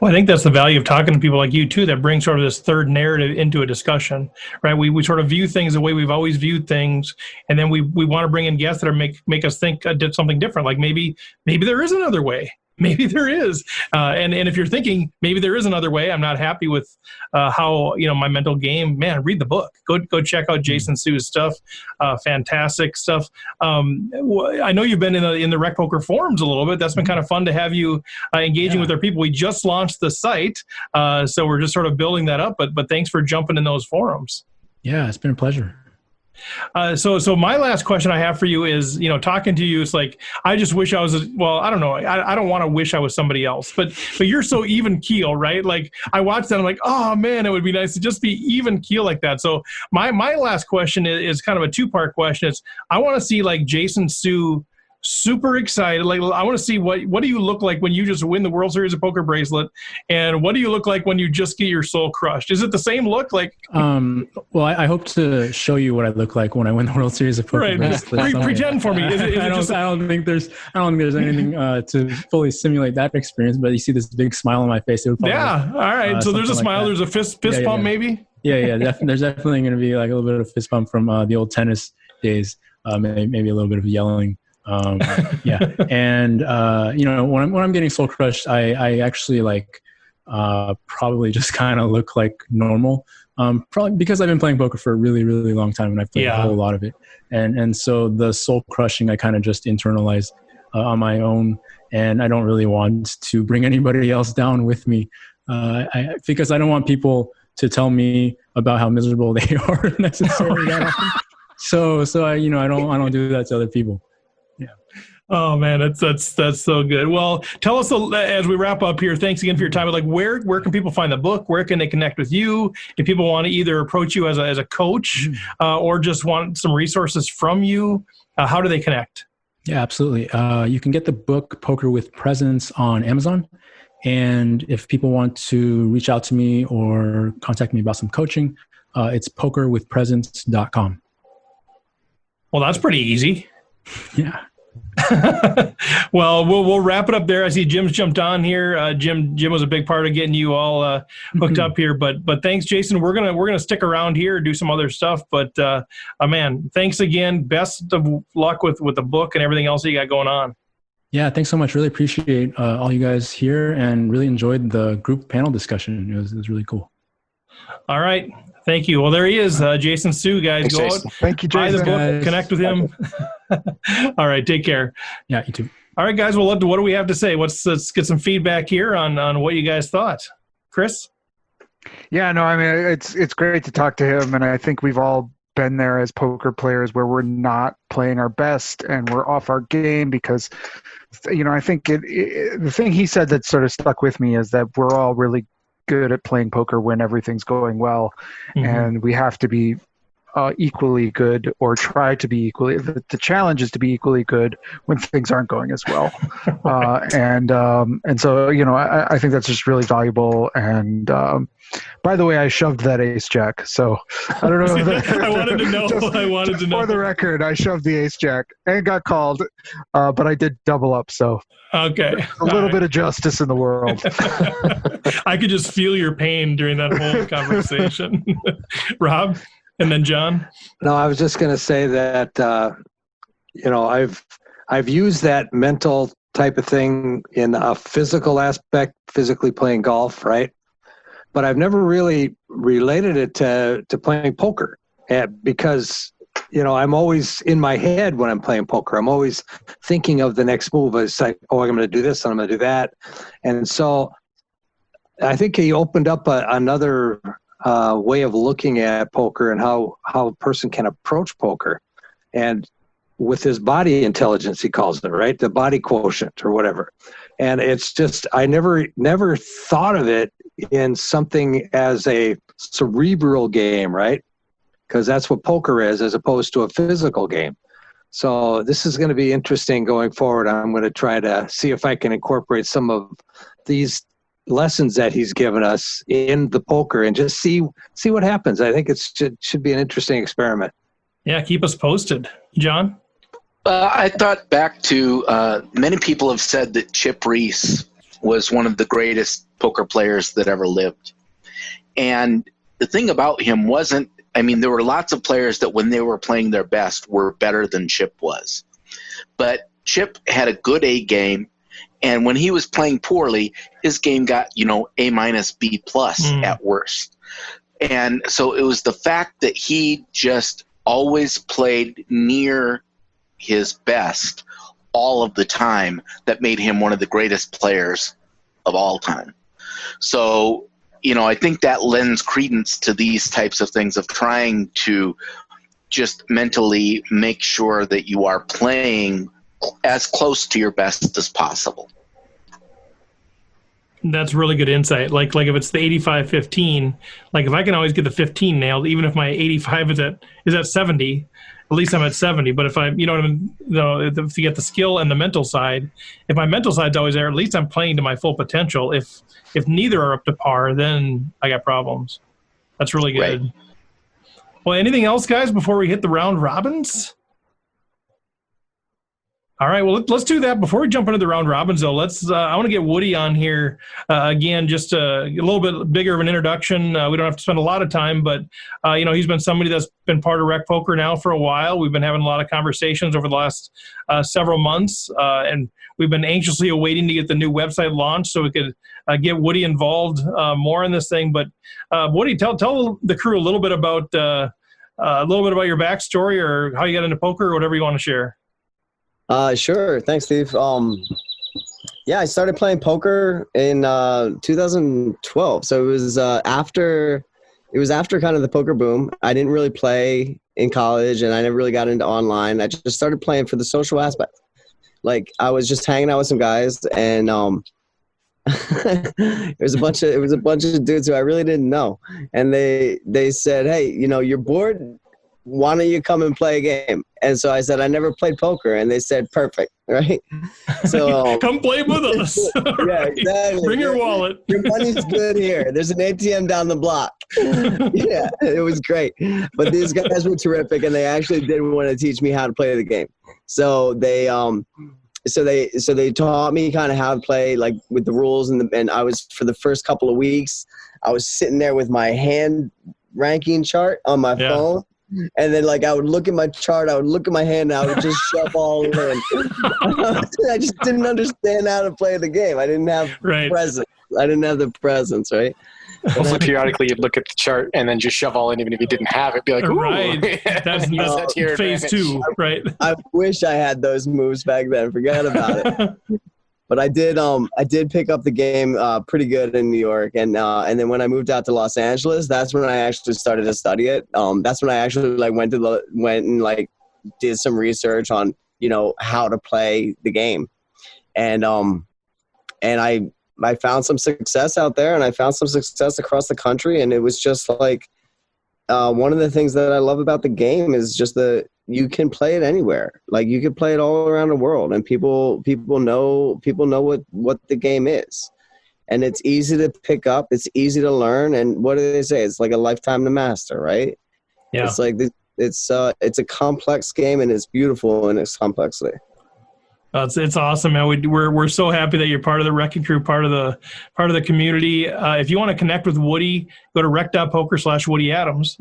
Well, I think that's the value of talking to people like you too, that bring sort of this third narrative into a discussion, right? We sort of view things the way we've always viewed things, and then we want to bring in guests that are make us think did something different. Like maybe there is another way. Maybe there is. And if you're thinking maybe there is another way, I'm not happy with how, my mental game, man, read the book. Go check out Jason Su's stuff. Fantastic stuff. I know you've been in the Rekt Poker forums a little bit. That's been kind of fun to have you engaging with our people. We just launched the site, so we're just sort of building that up. But thanks for jumping in those forums. Yeah, it's been a pleasure. So my last question I have for you is, talking to you, it's like, I just wish I was, I don't know. I don't want to wish I was somebody else, but you're so even keel, right? Like I watched that. I'm like, oh man, it would be nice to just be even keel like that. So my last question is kind of a 2-part question. It's, I want to see like Jason Su super excited. Like, I want to see what do you look like when you just win the World Series of Poker bracelet, and what do you look like when you just get your soul crushed? Is it the same look? Like, well, I hope to show you what I look like when I win the World Series of Poker right? bracelet. Pretend for me. I don't think there's anything to fully simulate that experience. But you see this big smile on my face. It would all right. So there's a smile. Like, there's a fist pump, maybe. Yeah. There's definitely going to be like a little bit of fist pump from the old tennis days. Maybe a little bit of yelling. Yeah. And, when I'm getting soul crushed, I actually like, probably just kind of look like normal. Probably because I've been playing poker for a really, really long time, and I've played a whole lot of it. And so the soul crushing, I kind of just internalize on my own, and I don't really want to bring anybody else down with me. Because I don't want people to tell me about how miserable they are necessarily that often. So I don't do that to other people. Yeah. Oh man, that's so good. Well, tell us as we wrap up here. Thanks again for your time. Like, where can people find the book? Where can they connect with you? If people want to either approach you as a coach, or just want some resources from you, how do they connect? Yeah, absolutely. You can get the book Poker with Presence on Amazon. And if people want to reach out to me or contact me about some coaching, it's pokerwithpresence.com. Well, that's pretty easy. Yeah. Well, we'll wrap it up there. I see Jim's jumped on here. Jim was a big part of getting you all hooked up here. But thanks, Jason. We're gonna stick around here, do some other stuff. But man, thanks again. Best of luck with the book and everything else that you got going on. Yeah, thanks so much. Really appreciate all you guys here, and really enjoyed the group panel discussion. It was really cool. All right. Thank you. Well, there he is, Jason Su, guys. Thanks, Go Jason. out, Thank you, buy Jason. the book, connect with him. All right, take care. Yeah, you too. All right, guys. Well, what do we have to say? Let's get some feedback here on what you guys thought. Chris? Yeah, no, I mean, it's great to talk to him, and I think we've all been there as poker players where we're not playing our best and we're off our game because, I think the thing he said that sort of stuck with me is that we're all really good at playing poker when everything's going well, and we have to be equally good, or try to be equally. The challenge is to be equally good when things aren't going as well. And so I think that's just really valuable. And by the way, I shoved that ace jack. So I don't know. If I wanted to know. For the record, I shoved the ace jack and got called, but I did double up. So okay, a little bit of justice in the world. I could just feel your pain during that whole conversation. Rob? And then John? No, I was just going to say that, I've used that mental type of thing in a physical aspect, physically playing golf, right? But I've never really related it to playing poker, because, I'm always in my head when I'm playing poker. I'm always thinking of the next move. It's like, I'm going to do this and I'm going to do that. And so I think he opened up another way of looking at poker and how a person can approach poker, and with his body intelligence, he calls it, right? The body quotient or whatever. And it's just, I never thought of it in something as a cerebral game, right? Because that's what poker is, as opposed to a physical game. So this is going to be interesting going forward. I'm going to try to see if I can incorporate some of these lessons that he's given us in the poker and just see what happens. I think it should be an interesting experiment. Yeah, keep us posted. John? I thought back to many people have said that Chip Reese was one of the greatest poker players that ever lived. And the thing about him wasn't, there were lots of players that when they were playing their best were better than Chip was. But Chip had a good A game. And when he was playing poorly, his game got, A minus, B plus at worst. And so it was the fact that he just always played near his best all of the time that made him one of the greatest players of all time. So, I think that lends credence to these types of things of trying to just mentally make sure that you are playing as close to your best as possible. That's really good insight. Like if it's the 85-15, like if I can always get the 15 nailed, even if my 85 is at 70, at least I'm at 70. But if I, you know what I mean, if you get the skill and the mental side, if my mental side's always there, at least I'm playing to my full potential. If neither are up to par, then I got problems. That's really good. Right. Well, anything else, guys, before we hit the round robins? All right, well, let's do that. Before we jump into the round robins, though, I want to get Woody on here again, just a little bit bigger of an introduction. We don't have to spend a lot of time, but, he's been somebody that's been part of Rekt Poker now for a while. We've been having a lot of conversations over the last several months, and we've been anxiously awaiting to get the new website launched so we could get Woody involved more in this thing. But, Woody, tell the crew a little bit about your backstory or how you got into poker or whatever you want to share. Sure. Thanks, Steve. I started playing poker in 2012. So it was after kind of the poker boom. I didn't really play in college, and I never really got into online. I just started playing for the social aspect. Like I was just hanging out with some guys, and it was a bunch of dudes who I really didn't know, and they said, "Hey, you're bored. Why don't you come and play a game?" And so I said, I never played poker. And they said, perfect, right? So come play with us. Yeah, right. Exactly. Bring your wallet. Your money's good here. There's an ATM down the block. Yeah, it was great. But these guys were terrific, and they actually did want to teach me how to play the game. So they taught me kind of how to play, like with the rules, and I was, for the first couple of weeks, I was sitting there with my hand ranking chart on my phone. And then, like, I would look at my chart, I would look at my hand, and I would just shove all in. I just didn't understand how to play the game. I didn't have presence. I didn't have the presence, right? Also, periodically, you'd look at the chart and then just shove all in, even if you didn't have it. Be like, ooh. Right. That's phase 2, right? I wish I had those moves back then. Forget about it. But I did pick up the game pretty good in New York, and then when I moved out to Los Angeles, that's when I actually started to study it. That's when I actually went and did some research on how to play the game, and I found some success out there, and I found some success across the country, and it was just like one of the things that I love about the game is just you can play it anywhere. Like you can play it all around the world, and people know what the game is, and it's easy to pick up. It's easy to learn. And what do they say? It's like a lifetime to master, right? Yeah. It's like it's a complex game, and it's beautiful in its complexity. It's awesome, man. We're so happy that you're part of the Wrecking Crew, part of the community. If you want to connect with Woody, go to rekt.poker/Woody Adams.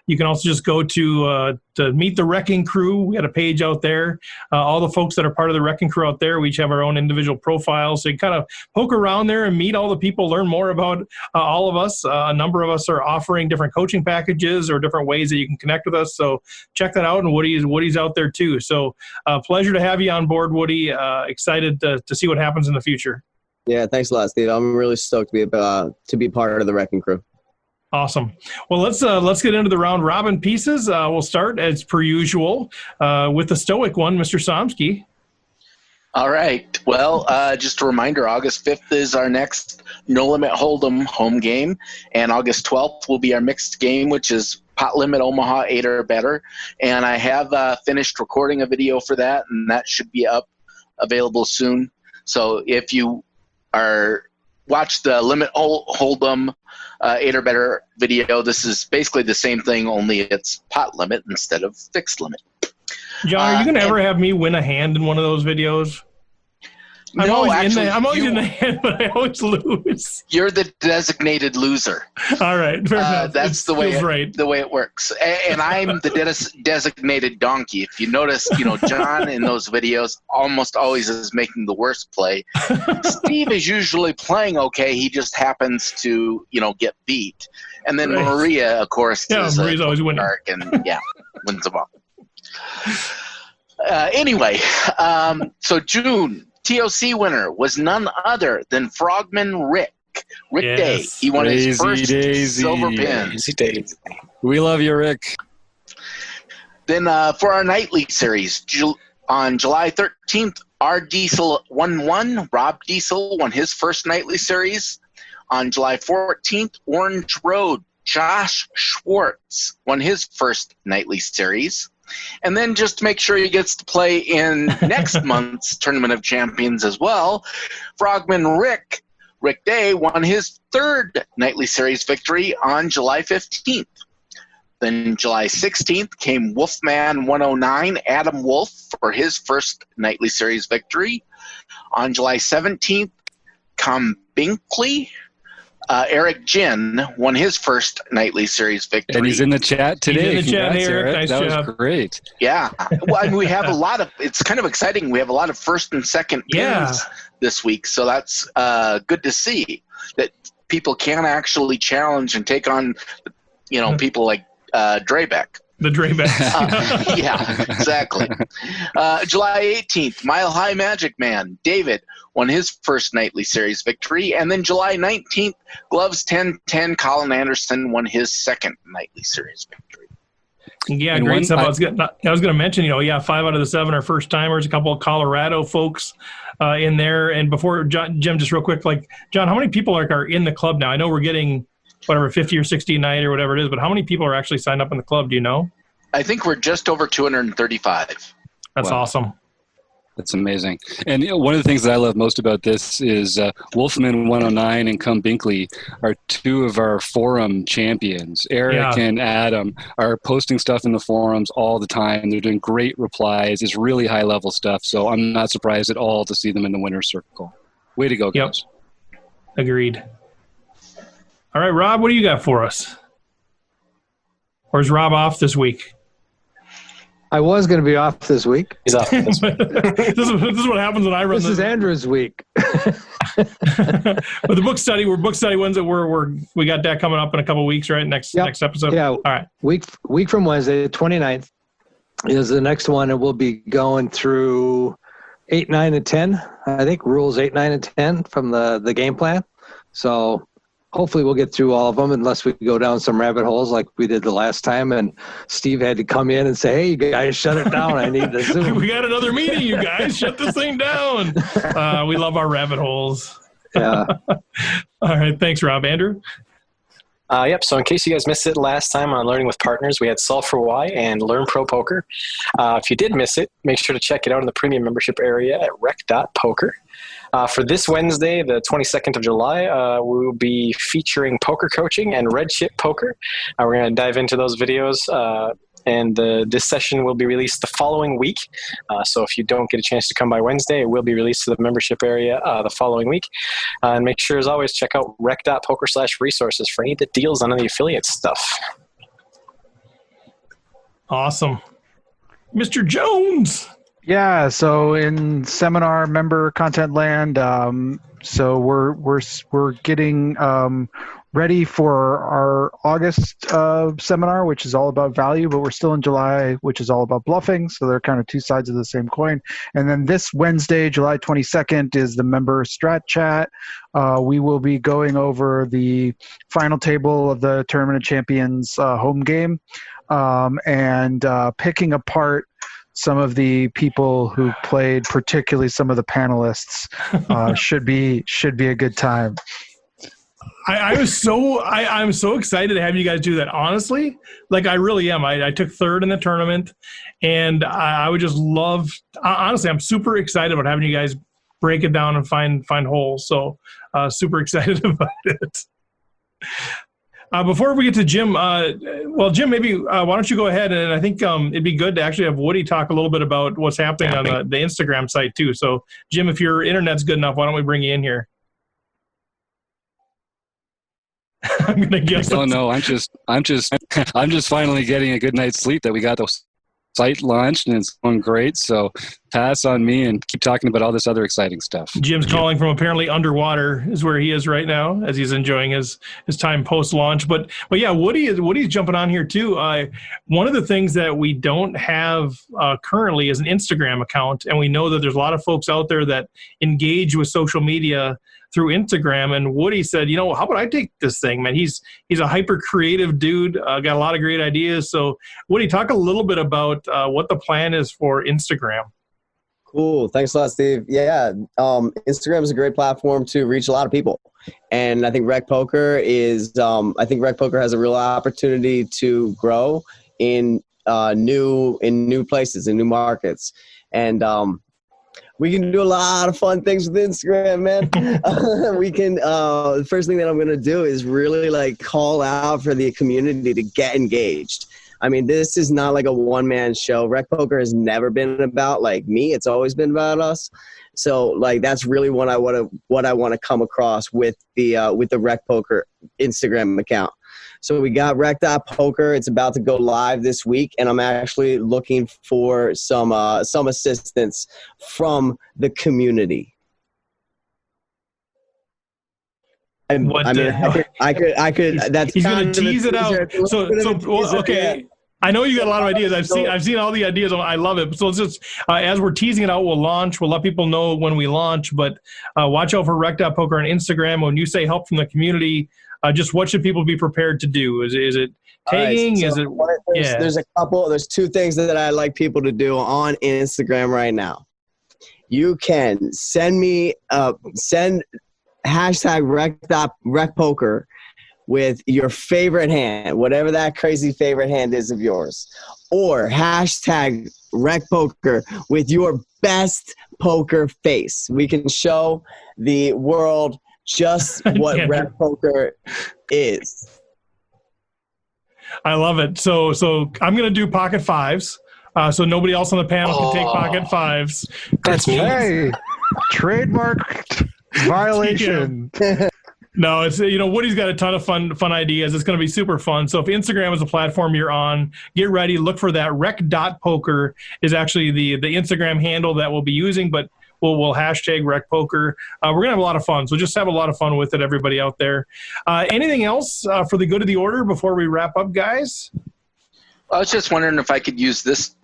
You can also just go to meet the Wrecking Crew. We got a page out there. All the folks that are part of the Wrecking Crew out there, we each have our own individual profiles. So you kind of poke around there and meet all the people, learn more about all of us. A number of us are offering different coaching packages or different ways that you can connect with us. So check that out, and Woody's out there too. So pleasure to have you on board, Woody. Excited to see what happens in the future. Yeah, thanks a lot, Steve. I'm really stoked to be part of the Wrecking Crew. Awesome. Well, let's get into the round robin pieces. We'll start as per usual with the stoic one, Mr. Somsky. All right. Well, just a reminder, August 5th is our next No Limit Hold'em home game, and August 12th will be our mixed game, which is Pot Limit Omaha 8 or better. And I have finished recording a video for that, and that should be available soon. So if you watch the Limit Hold'em 8 or better video, this is basically the same thing, only it's pot limit instead of fixed limit. John, are you going to ever have me win a hand in one of those videos? I'm always in the hand, but I always lose. You're the designated loser. All right, fair enough. That's the way it works. And I'm the designated donkey. If you notice, John in those videos almost always is making the worst play. Steve is usually playing okay. He just happens to, get beat. And then Maria, of course, is Maria's always winning. And wins them all. Anyway, so June. TOC winner was none other than Frogman Rick Day. He won his first silver pin. We love you, Rick. Then for our nightly series, on July 13th, R. Diesel won one. Rob Diesel won his first nightly series. On July 14th, Orange Road, Josh Schwartz won his first nightly series. And then just to make sure he gets to play in next month's Tournament of Champions as well, Frogman Rick Day won his third nightly series victory on July 15th. Then July 16th came Wolfman 109, Adam Wolf, for his first nightly series victory. On July 17th, Com Binkley, Eric Jin won his first nightly series victory. And he's in the chat today. He's in the chat, Eric. Nice that job. was great. Yeah. Well, I mean, we have a lot of, it's kind of exciting. We have a lot of first and second wins this week. So that's good to see that people can actually challenge and take on, people like Drebeck. The Drebeck. Yeah, exactly. July 18th, Mile High Magic Man, David, won his first nightly series victory. And then July 19th, Gloves 10-10, Colin Anderson won his second nightly series victory. Yeah, and great stuff. I was going to mention, 5 out of the 7 are first timers, a couple of Colorado folks in there. And before, Jim, just real quick, John, how many people are in the club now? I know we're getting 50 or 60 a night or whatever it is, but how many people are actually signed up in the club? Do you know? I think we're just over 235. That's awesome. That's amazing. And one of the things that I love most about this is Wolfman 109 and Cum Binkley are 2 of our forum champions. Eric and Adam are posting stuff in the forums all the time. They're doing great replies. It's really high level stuff. So I'm not surprised at all to see them in the winner's circle. Way to go, guys. Agreed. All right, Rob, what do you got for us? Or is Rob off this week? I was going to be off this week. He's off this week. this is what happens when I run. This is Andrew's week. But the book study, Wednesday. We got that coming up in a couple of weeks, right? Next episode. Yeah. All right. Week from Wednesday, the 29th is the next one, and we'll be going through 8, 9, and 10. I think rules 8, 9, and 10 from the game plan. So hopefully we'll get through all of them, unless we go down some rabbit holes like we did the last time. And Steve had to come in and say, "Hey, you guys, shut it down. I need to Zoom." We got another meeting, you guys. Shut this thing down. We love our rabbit holes. Yeah. All right. Thanks, Rob. Andrew? Yep. So in case you guys missed it last time on Learning with Partners, we had Solve for Why and Learn Pro Poker. If you did miss it, make sure to check it out in the premium membership area at Rekt Poker. For this Wednesday, the 22nd of July, we will be featuring poker coaching and red chip poker. We're going to dive into those videos, and this session will be released the following week. So if you don't get a chance to come by Wednesday, it will be released to the membership area the following week. And make sure, as always, check out rekt.poker/resources for any of the deals on any affiliate stuff. Awesome. Mr. Jones. Yeah, so in seminar member content land, so we're getting ready for our August seminar, which is all about value, but we're still in July, which is all about bluffing. So they're kind of 2 sides of the same coin. And then this Wednesday, July 22nd, is the member strat chat. We will be going over the final table of the Tournament of Champions home game, and picking apart some of the people who played, particularly some of the panelists. Should be a good time. I'm so excited to have you guys do that. Honestly, I really am. I took 3rd in the tournament, and I would just love. Honestly, I'm super excited about having you guys break it down and find holes. So super excited about it. Before we get to Jim, Jim, maybe why don't you go ahead, and I think it'd be good to actually have Woody talk a little bit about what's happening on the Instagram site too. So, Jim, if your internet's good enough, why don't we bring you in here? I'm gonna guess. Oh no, I'm just finally getting a good night's sleep. That we got the site launched and it's going great. So pass on me and keep talking about all this other exciting stuff. Jim's calling from apparently underwater is where he is right now as he's enjoying his time post-launch. But yeah, Woody's jumping on here too. One of the things that we don't have currently is an Instagram account, and we know that there's a lot of folks out there that engage with social media through Instagram. And Woody said, how about I take this thing, man? He's a hyper creative dude, got a lot of great ideas. So Woody, talk a little bit about what the plan is for Instagram. Cool. Thanks a lot, Steve. Yeah. Instagram is a great platform to reach a lot of people. And I think Rekt Poker has a real opportunity to grow in new places, in new markets. And, we can do a lot of fun things with Instagram, man. The first thing that I'm going to do is really call out for the community to get engaged. I mean, this is not like a one-man show. Rekt Poker has never been about me. It's always been about us. So that's really what I want to come across with the Rekt Poker Instagram account. So we got Rekt.Poker. It's about to go live this week, and I'm actually looking for some assistance from the community. I could. That's he's going to tease it out. So okay. I know you got a lot of ideas. I've seen all the ideas. I love it. So it's just as we're teasing it out, we'll launch. We'll let people know when we launch. But watch out for Rekt.Poker on Instagram. When you say help from the community, just what should people be prepared to do? Is it tagging? Right, so there's two things that I'd like people to do on Instagram right now. You can send hashtag Rekt Poker with your favorite hand, whatever that crazy favorite hand is of yours, or hashtag Rekt Poker with your best poker face. We can show the world just what Rekt Poker is. I love it. So I'm going to do pocket fives. So nobody else on the panel can take pocket fives. That's me. Hey, trademark violation. Yeah. No, it's Woody's got a ton of fun ideas. It's going to be super fun. So if Instagram is a platform you're on, get ready. Look for that. Rekt.Poker is actually the Instagram handle that we'll be using, but we'll hashtag Rekt Poker. We're going to have a lot of fun. So just have a lot of fun with it, everybody out there. Anything else for the good of the order before we wrap up, guys? I was just wondering if I could use this,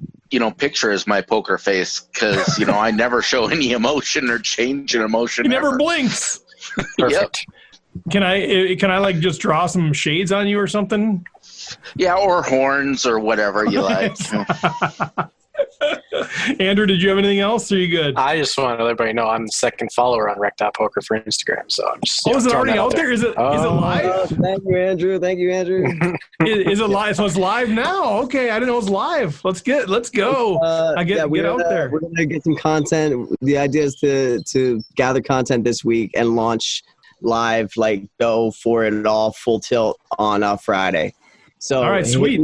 picture as my poker face because, I never show any emotion or change in emotion. He never blinks. Yep. Can I just draw some shades on you or something? Yeah, or horns or whatever you like. Andrew, did you have anything else? Or are you good? I just want to let everybody know I'm the second follower on Rekt.Poker for Instagram. So I'm just. Is it already out there? Is it live? Thank you, Andrew. Is it live? So it's live now. Okay, I didn't know it was live. Let's go. Get out there. We're gonna get some content. The idea is to gather content this week and launch live, go for it all full tilt on Friday. So all right, sweet.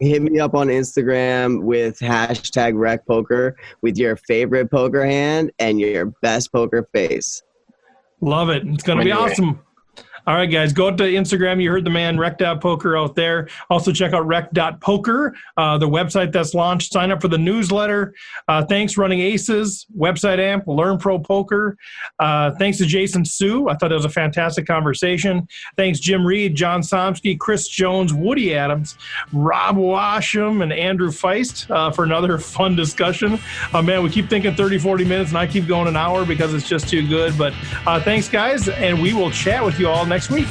Hit me up on Instagram with hashtag Rekt Poker with your favorite poker hand and your best poker face. Love it. It's going to be awesome. All right, guys, go to Instagram. You heard the man, Rekt.Poker out there. Also, check out Rekt.Poker, the website that's launched. Sign up for the newsletter. Thanks, Running Aces, Website Amp, Learn Pro Poker. Thanks to Jason Sue. I thought it was a fantastic conversation. Thanks, Jim Reed, John Somsky, Chris Jones, Woody Adams, Rob Washam, and Andrew Feist for another fun discussion. Man, we keep thinking 30, 40 minutes, and I keep going an hour because it's just too good. But thanks, guys, and we will chat with you all next week.